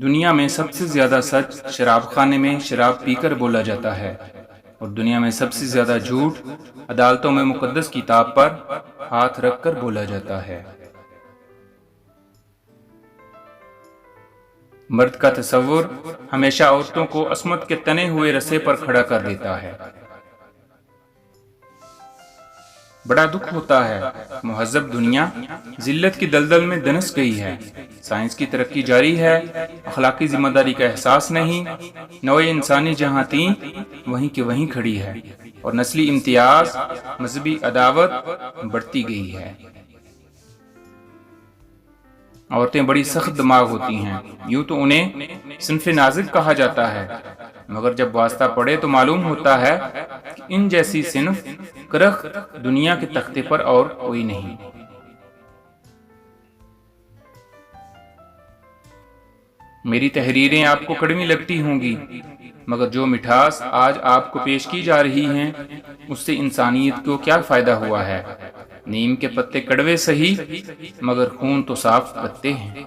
دنیا میں سب سے زیادہ سچ شراب خانے میں شراب پی کر بولا جاتا ہے، اور دنیا میں سب سے زیادہ جھوٹ عدالتوں میں مقدس کتاب پر ہاتھ رکھ کر بولا جاتا ہے۔ مرد کا تصور ہمیشہ عورتوں کو عصمت کے تنے ہوئے رسے پر کھڑا کر دیتا ہے۔ بڑا دکھ ہوتا ہے، مہذب دنیا ذلت کی دلدل میں دنس گئی ہے۔ سائنس کی ترقی جاری ہے، اخلاقی ذمہ داری کا احساس نہیں، نوع انسانی جہاں تھی وہیں کی وہیں کھڑی ہے، اور نسلی امتیاز، مذہبی عداوت بڑھتی گئی ہے۔ عورتیں بڑی سخت دماغ ہوتی ہیں، یوں تو انہیں صنف نازک کہا جاتا ہے، مگر جب واسطہ پڑے تو معلوم ہوتا ہے کہ ان جیسی صنف کرخت دنیا کے تختے پر اور کوئی نہیں۔ میری تحریریں آپ کو کڑوی لگتی ہوں گی، مگر جو مٹھاس آج آپ کو پیش کی جا رہی ہیں اس سے انسانیت کو کیا فائدہ ہوا ہے؟ نیم کے پتے کڑوے سہی، مگر خون تو صاف پتے ہیں۔